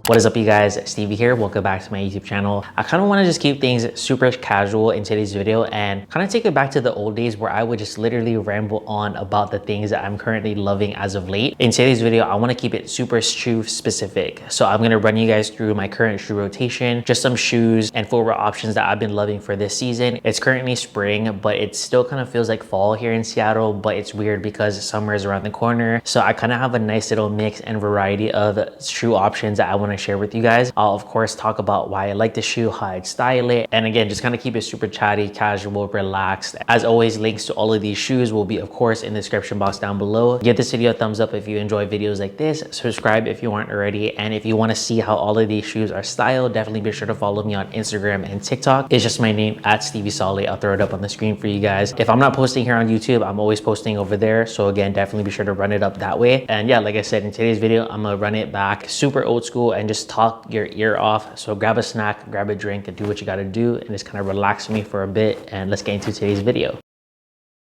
What is up, you guys? Stevie here. Welcome back to my YouTube channel. I kind of want to just keep things super casual in today's video and kind of take it back to the old days where I would just literally ramble on about the things that I'm currently loving as of late. In today's video, I want to keep it super shoe specific. So I'm going to run you guys through my current shoe rotation, just some shoes and footwear options that I've been loving for this season. It's currently spring, but it still kind of feels like fall here in Seattle, but it's weird because summer is around the corner. So I kind of have a nice little mix and variety of shoe options that I want to share with you guys. I'll of course talk about why I like the shoe, how I'd style it, and again, just kind of keep it super chatty, casual, relaxed. As always, links to all of these shoes will be of course in the description box down below. Give this video a thumbs up if you enjoy videos like this, subscribe if you aren't already, and if you want to see how all of these shoes are styled, definitely be sure to follow me on Instagram and TikTok. It's just my name at Stevie SALLE. I'll throw it up on the screen for you guys. If I'm not posting here on YouTube, I'm always posting over there, so again, definitely be sure to run it up that way. And yeah, like I said, in today's video, I'm gonna run it back super old school and just talk your ear off. So grab a snack, grab a drink, and do what you gotta do, and just kind of relax me for a bit, and let's get into today's video.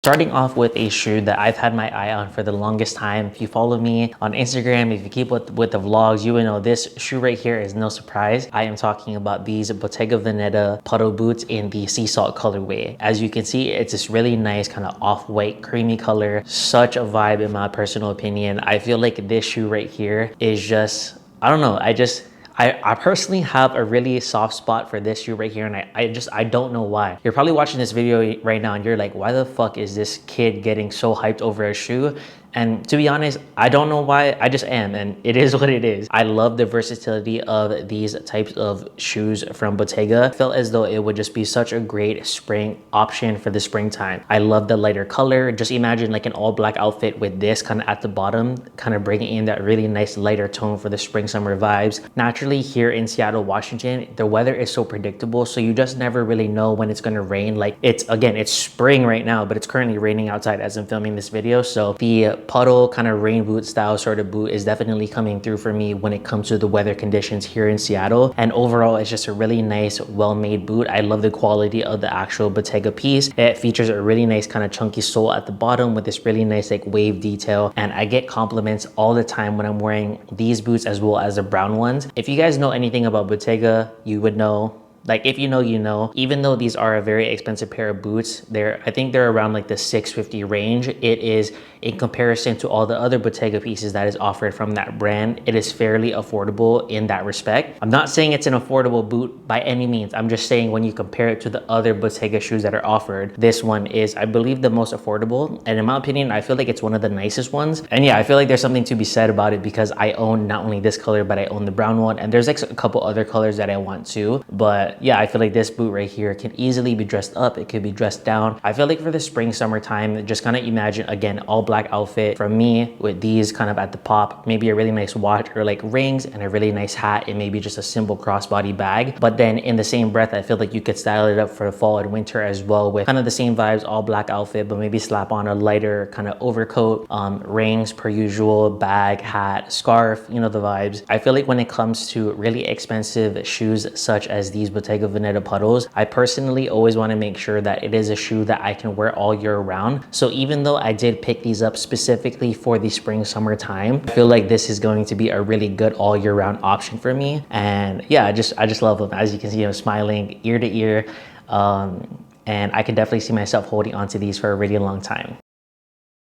Starting off with a shoe that I've had my eye on for the longest time. If you follow me on Instagram, if you keep up with the vlogs, you will know this shoe right here is no surprise. I am talking about these Bottega Veneta puddle boots in the sea salt colorway. As you can see, it's this really nice kind of off-white creamy color. Such a vibe in my personal opinion. I feel like this shoe right here is just, I don't know, I personally have a really soft spot for this shoe right here, and I don't know why. You're probably watching this video right now and you're like, why the fuck is this kid getting so hyped over a shoe? And to be honest, I don't know why, I just am, and it is what it is. I love the versatility of these types of shoes from Bottega. I felt as though it would just be such a great spring option for the springtime. I love the lighter color. Just imagine like an all black outfit with this kind of at the bottom, kind of bringing in that really nice lighter tone for the spring summer vibes. Naturally, here in Seattle, Washington, the weather is so predictable, so you just never really know when it's gonna rain. Like it's spring right now, but it's currently raining outside as I'm filming this video. So the puddle kind of rain boot style sort of boot is definitely coming through for me when it comes to the weather conditions here in Seattle. And overall, it's just a really nice, well-made boot. I love the quality of the actual Bottega piece. It features a really nice kind of chunky sole at the bottom with this really nice like wave detail. And I get compliments all the time when I'm wearing these boots as well as the brown ones. If you guys know anything about Bottega, you would know. Like if you know, you know. Even though these are a very expensive pair of boots, I think they're around like the $650 range. It is, in comparison to all the other Bottega pieces that is offered from that brand, it is fairly affordable in that respect. I'm not saying it's an affordable boot by any means. I'm just saying when you compare it to the other Bottega shoes that are offered, this one is, I believe, the most affordable. And in my opinion, I feel like it's one of the nicest ones. And yeah, I feel like there's something to be said about it because I own not only this color, but I own the brown one. And there's like a couple other colors that I want too. But yeah, I feel like this boot right here can easily be dressed up. It could be dressed down. I feel like for the spring, summertime, just kind of imagine, again, all black outfit from me with these kind of at the pop, maybe a really nice watch or like rings and a really nice hat and maybe just a simple crossbody bag. But then in the same breath, I feel like you could style it up for the fall and winter as well with kind of the same vibes, all black outfit, but maybe slap on a lighter kind of overcoat, rings per usual, bag, hat, scarf, you know the vibes. I feel like when it comes to really expensive shoes such as these Bottega Veneta puddles, I personally always want to make sure that it is a shoe that I can wear all year round. So even though I did pick these up specifically for the spring summer time, I feel like this is going to be a really good all year round option for me. And yeah, I just love them. As you can see, I'm smiling ear to ear, and I can definitely see myself holding on to these for a really long time.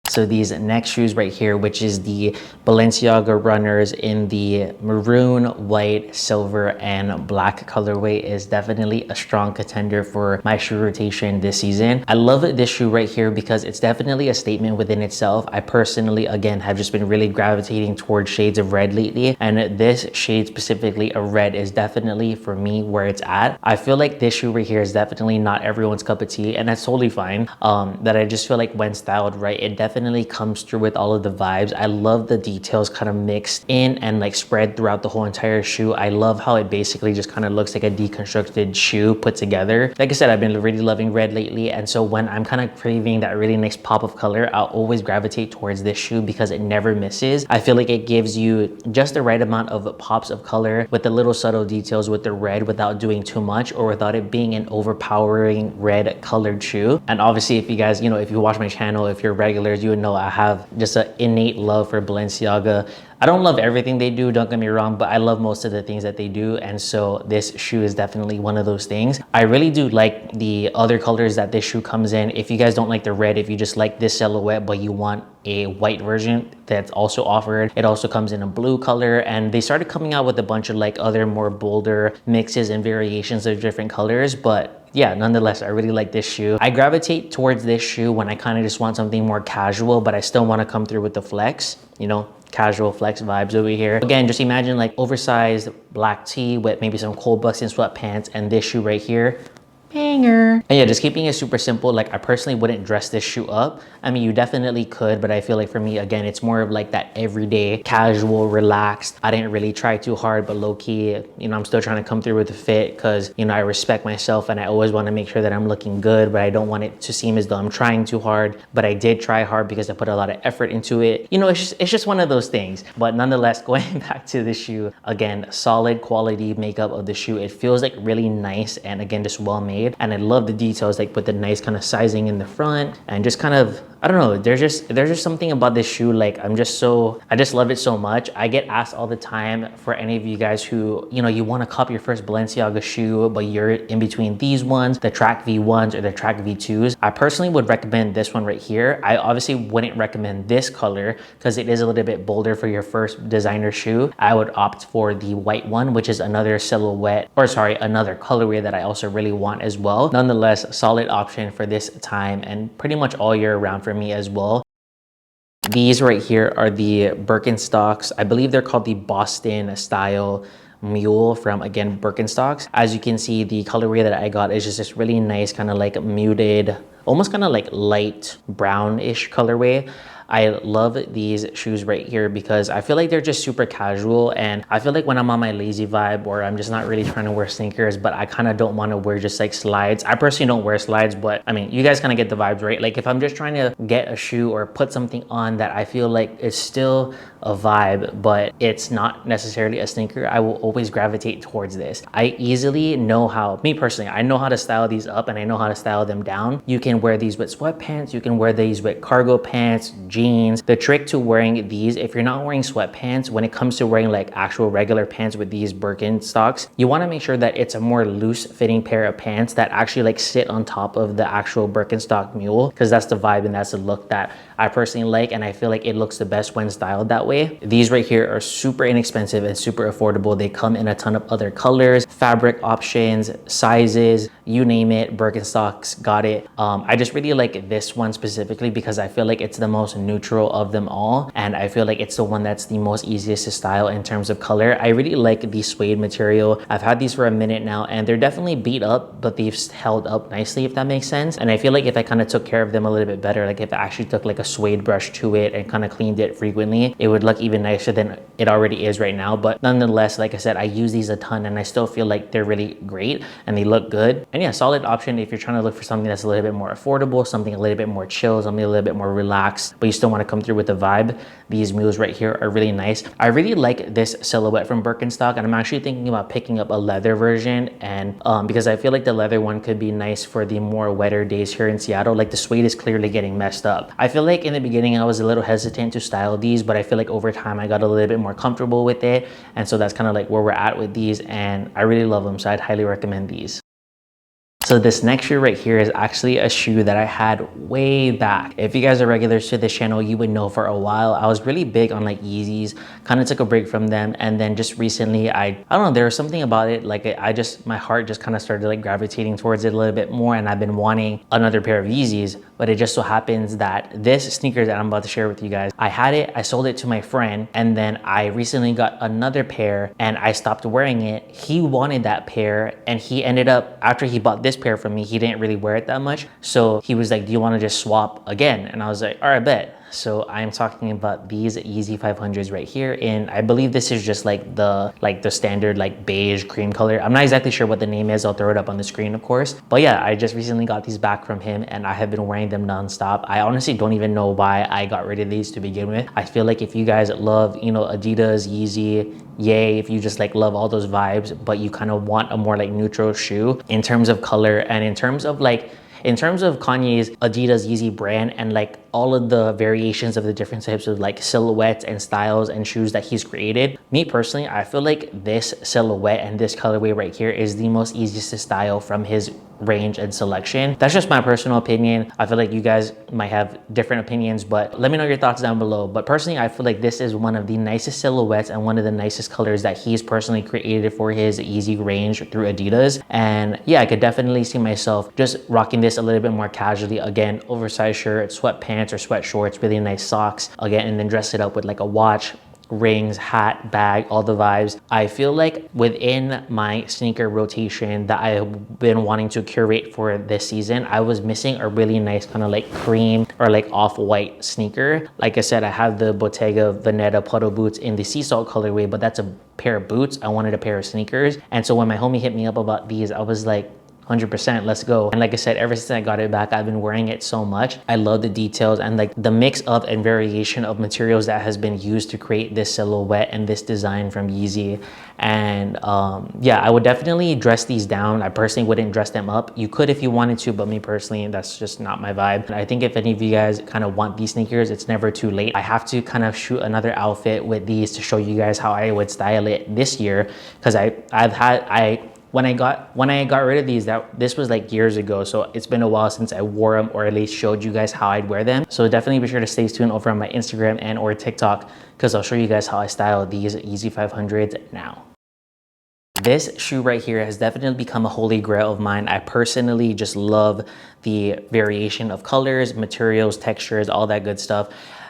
So these next shoes right here, which is the Balenciaga runners in the maroon, white, silver, and black colorway, is definitely a strong contender for my shoe rotation this season. I love this shoe right here because it's definitely a statement within itself. I personally, again, have just been really gravitating towards shades of red lately, and this shade specifically of red is definitely for me where it's at. I feel like this shoe right here is definitely not everyone's cup of tea, and that's totally fine. That I just feel like when styled right, it definitely comes through with all of the vibes. I love the details kind of mixed in and like spread throughout the whole entire shoe. I love how it basically just kind of looks like a deconstructed shoe put together. Like I said, I've been really loving red lately, and so when I'm kind of craving that really nice pop of color, I'll always gravitate towards this shoe because it never misses. I feel like it gives you just the right amount of pops of color with the little subtle details with the red without doing too much or without it being an overpowering red colored shoe. And obviously, if you guys, if you watch my channel, if you're regulars, you would know I have just an innate love for Balenciaga I don't love everything they do, don't get me wrong, but I love most of the things that they do. And so this shoe is definitely one of those things. I really do like the other colors that this shoe comes in. If you guys don't like the red, if you just like this silhouette, but you want a white version that's also offered, it also comes in a blue color. And they started coming out with a bunch of like other more bolder mixes and variations of different colors. But yeah, nonetheless, I really like this shoe. I gravitate towards this shoe when I kind of just want something more casual, but I still want to come through with the flex, you know, casual flex vibes over here. Again, just imagine like oversized black tee with maybe some cold bucks and sweatpants, and this shoe right here, banger. And yeah, just keeping it super simple. Like I personally wouldn't dress this shoe up. I mean, you definitely could, but I feel like for me, again, it's more of like that everyday, casual, relaxed. I didn't really try too hard, but low key, you know, I'm still trying to come through with the fit because, you know, I respect myself and I always want to make sure that I'm looking good, but I don't want it to seem as though I'm trying too hard. But I did try hard because I put a lot of effort into it. You know, it's just one of those things. But nonetheless, going back to the shoe, again, solid quality makeup of the shoe. It feels like really nice and again, just well made. And I love the details, like with the nice kind of sizing in the front and just kind of, I don't know, there's just something about this shoe. Like I just love it so much. I get asked all the time for any of you guys who, you know, you want to cop your first Balenciaga shoe, but you're in between these ones, the Track V1s or the Track V2s. I personally would recommend this one right here. I obviously wouldn't recommend this color because it is a little bit bolder for your first designer shoe. I would opt for the white one, which is another silhouette, or sorry, another colorway that I also really want as well. Nonetheless, solid option for this time and pretty much all year round for me as well. These right here are the Birkenstocks. I believe they're called the Boston style Mule from, again, Birkenstocks. As you can see, the colorway that I got is just this really nice kind of like muted, almost kind of like light brownish colorway. I love these shoes right here because I feel like they're just super casual, and I feel like when I'm on my lazy vibe or I'm just not really trying to wear sneakers, but I kind of don't want to wear just like slides. I personally don't wear slides, but I mean, you guys kind of get the vibes, right? Like if I'm just trying to get a shoe or put something on that I feel like is still a vibe, but it's not necessarily a sneaker, I will always gravitate towards this. I easily know how, me personally, I know how to style these up and I know how to style them down. You can wear these with sweatpants, you can wear these with cargo pants, jeans. The trick to wearing these, if you're not wearing sweatpants, when it comes to wearing like actual regular pants with these Birkenstocks, you want to make sure that it's a more loose fitting pair of pants that actually like sit on top of the actual Birkenstock Mule, because that's the vibe and that's the look that I personally like, and I feel like it looks the best when styled that way. These right here are super inexpensive and super affordable. They come in a ton of other colors, fabric options, sizes, you name it, Birkenstocks got it. I just really like this one specifically because I feel like it's the most neutral of them all, and I feel like it's the one that's the most easiest to style in terms of color. I really like the suede material. I've had these for a minute now and they're definitely beat up, but they've held up nicely, if that makes sense. And I feel like if I kind of took care of them a little bit better, like if I actually took like a suede brush to it and kind of cleaned it frequently, it would look even nicer than it already is right now. But nonetheless, like I said, I use these a ton and I still feel like they're really great and they look good. And yeah, solid option if you're trying to look for something that's a little bit more affordable, something a little bit more chill, something a little bit more relaxed, but you still want to come through with the vibe. These Mules right here are really nice. I really like this silhouette from Birkenstock, and I'm actually thinking about picking up a leather version, and because I feel like the leather one could be nice for the more wetter days here in Seattle. Like the suede is clearly getting messed up. I feel like in the beginning I was a little hesitant to style these, but I feel like over time I got a little bit more comfortable with it, and so that's kind of like where we're at with these, and I really love them, so I'd highly recommend these. So this next shoe right here is actually a shoe that I had way back. If you guys are regulars to this channel, you would know for a while I was really big on like Yeezys, kind of took a break from them, and then just recently I don't know, there was something about it, like my heart just kind of started like gravitating towards it a little bit more, and I've been wanting another pair of Yeezys. But it just so happens that this sneaker that I'm about to share with you guys, I had it, I sold it to my friend, and then I recently got another pair and I stopped wearing it. He wanted that pair, and he ended up, after he bought this pair from me, he didn't really wear it that much. So he was like, do you want to just swap again? And I was like, all right, bet. So I'm talking about these Yeezy 500s right here, and I believe this is just like the standard like beige cream color. I'm not exactly sure what the name is. I'll throw it up on the screen, of course. But yeah, I just recently got these back from him and I have been wearing them nonstop. I honestly don't even know why I got rid of these to begin with. I feel like if you guys love, you know, Adidas, Yeezy, yay. If you just like love all those vibes, but you kind of want a more like neutral shoe in terms of color and in terms of Kanye's Adidas Yeezy brand and like all of the variations of the different types of like silhouettes and styles and shoes that he's created, me personally, I feel like this silhouette and this colorway right here is the most easiest to style from his range and selection. That's just my personal opinion. I feel like you guys might have different opinions, but let me know your thoughts down below. But personally, I feel like this is one of the nicest silhouettes and one of the nicest colors that he's personally created for his Yeezy range through Adidas. And yeah, I could definitely see myself just rocking this a little bit more casually. Again, oversized shirt, sweatpants or sweat shorts, really nice socks. Again, and then dress it up with like a watch, rings, hat, bag, all the vibes. I feel like within my sneaker rotation that I've been wanting to curate for this season, I was missing a really nice kind of like cream or like off-white sneaker. Like I said, I have the Bottega Veneta puddle boots in the sea salt colorway, but that's a pair of boots. I wanted a pair of sneakers. And so when my homie hit me up about these, I was like, 100%, let's go. And like I said, ever since I got it back, I've been wearing it so much. I love the details and like the mix of and variation of materials that has been used to create this silhouette and this design from Yeezy. And yeah, I would definitely dress these down. I personally wouldn't dress them up. You could if you wanted to, but me personally, that's just not my vibe. And I think if any of you guys kind of want these sneakers, it's never too late. I have to kind of shoot another outfit with these to show you guys how I would style it this year, because when I got rid of these, this was like years ago, so it's been a while since I wore them or at least showed you guys how I'd wear them. So definitely be sure to stay tuned over on my Instagram and or TikTok, because I'll show you guys how I style these Yeezy 500s now. This shoe right here has definitely become a holy grail of mine. I personally just love the variation of colors, materials, textures, all that good stuff.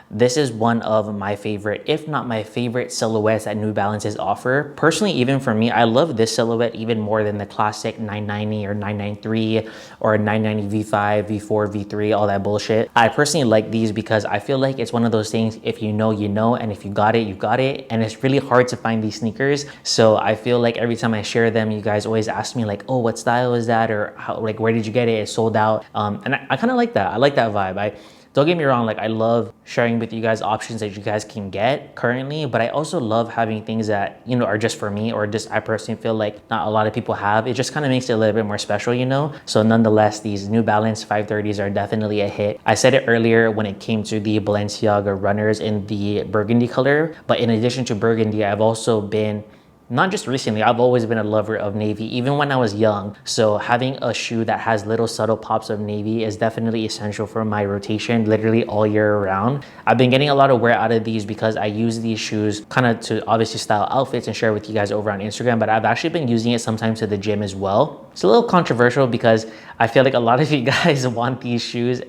This is one of my favorite, if not my favorite, silhouettes that New Balances offer. Personally, even for me, I love this silhouette even more than the classic 990 or 993 or 990 V5, V4, V3, all that bullshit. I personally like these because I feel like it's one of those things, if you know, you know, and if you got it, you got it. And it's really hard to find these sneakers. So I feel like every time I share them, you guys always ask me like, oh, what style is that? Or how, like, where did you get it? It's sold out. And I kind of like that. I like that vibe. Don't get me wrong, like I love sharing with you guys options that you guys can get currently, but I also love having things that, you know, are just for me or just I personally feel like not a lot of people have. It just kind of makes it a little bit more special, you know? So nonetheless, these New Balance 530s are definitely a hit. I said it earlier when it came to the Balenciaga runners in the burgundy color, but in addition to burgundy, I've also been, not just recently, I've always been a lover of navy, even when I was young. So having a shoe that has little subtle pops of navy is definitely essential for my rotation, literally all year round. I've been getting a lot of wear out of these because I use these shoes kind of to obviously style outfits and share with you guys over on Instagram, but I've actually been using it sometimes to the gym as well. It's a little controversial because I feel like a lot of you guys want these shoes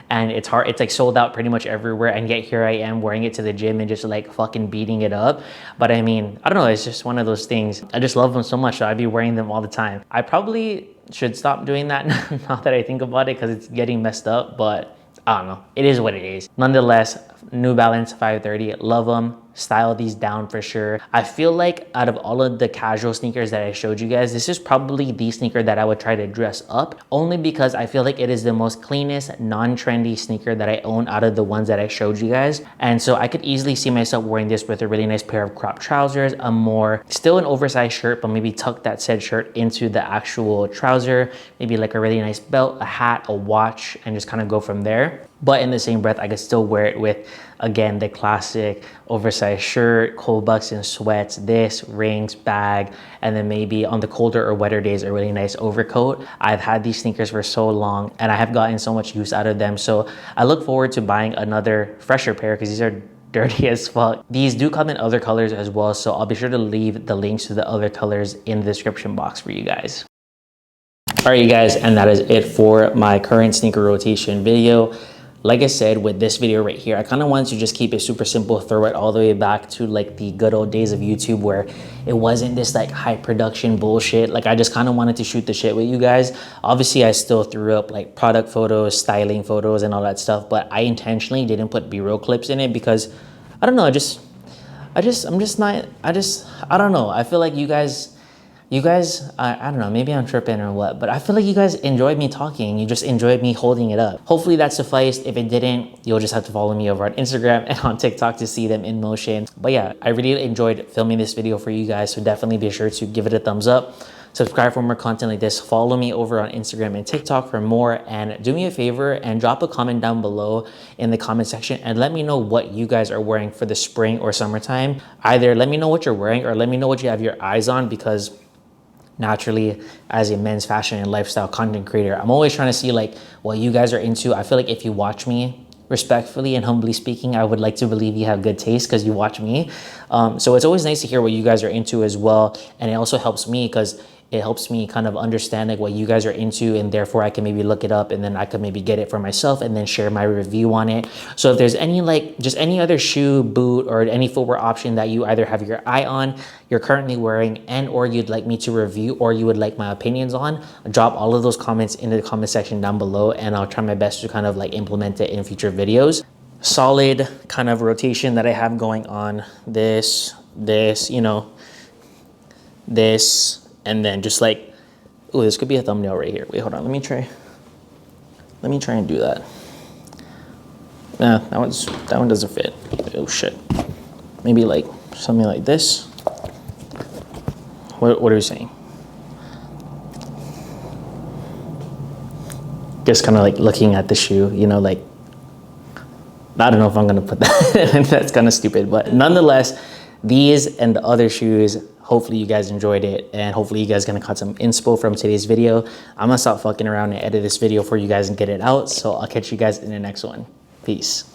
and it's hard, it's like sold out pretty much everywhere, and yet here I am wearing it to the gym and just like fucking beating it up. But I mean, I don't know, it's just one of those things. I just love them so much, so I'd be wearing them all the time. I probably should stop doing that now that I think about it, because it's getting messed up, but I don't know, it is what it is. Nonetheless, New Balance 530, love them. Style these down for sure. I feel like out of all of the casual sneakers that I showed you guys, this is probably the sneaker that I would try to dress up, only because I feel like it is the most cleanest, non-trendy sneaker that I own out of the ones that I showed you guys. And so I could easily see myself wearing this with a really nice pair of crop trousers, a more, still an oversized shirt, but maybe tuck that said shirt into the actual trouser, maybe like a really nice belt, a hat, a watch, and just kind of go from there. But in the same breath, I could still wear it with, again, the classic oversized shirt, cold bucks and sweats, this, rings, bag, and then maybe on the colder or wetter days, a really nice overcoat. I've had these sneakers for so long and I have gotten so much use out of them. So I look forward to buying another fresher pair, because these are dirty as fuck. These do come in other colors as well, so I'll be sure to leave the links to the other colors in the description box for you guys. All right, you guys, and that is it for my current sneaker rotation video. Like I said, with this video right here, I kind of wanted to just keep it super simple, throw it all the way back to like the good old days of YouTube where it wasn't this like high production bullshit. Like I just kind of wanted to shoot the shit with you guys. Obviously, I still threw up like product photos, styling photos and all that stuff, but I intentionally didn't put B-roll clips in it because I don't know, I don't know. I feel like you guys, I don't know, maybe I'm tripping or what, but I feel like you guys enjoyed me talking. You just enjoyed me holding it up. Hopefully that sufficed. If it didn't, you'll just have to follow me over on Instagram and on TikTok to see them in motion. But yeah, I really enjoyed filming this video for you guys, so definitely be sure to give it a thumbs up. Subscribe for more content like this. Follow me over on Instagram and TikTok for more. And do me a favor and drop a comment down below in the comment section and let me know what you guys are wearing for the spring or summertime. Either let me know what you're wearing or let me know what you have your eyes on, because naturally, as a men's fashion and lifestyle content creator, I'm always trying to see like what you guys are into. I feel like if you watch me, respectfully and humbly speaking, I would like to believe you have good taste because you watch me. So it's always nice to hear what you guys are into as well. And it also helps me because it helps me kind of understand like what you guys are into, and therefore I can maybe look it up and then I could maybe get it for myself and then share my review on it. So if there's any like just any other shoe, boot, or any footwear option that you either have your eye on, you're currently wearing, and or you'd like me to review, or you would like my opinions on, drop all of those comments into the comment section down below and I'll try my best to kind of like implement it in future videos. Solid kind of rotation that I have going on. This, you know, this, and then just like, oh, this could be a thumbnail right here. Wait, hold on, let me try and do that. Nah, that one doesn't fit. Oh shit. Maybe like something like this. What are we saying? Just kind of like looking at the shoe, you know, like, I don't know if I'm gonna put that, that's kind of stupid, but nonetheless, these and the other shoes, hopefully you guys enjoyed it, and hopefully you guys gonna got some inspo from today's video. I'm gonna stop fucking around and edit this video for you guys and get it out, so I'll catch you guys in the next one. Peace.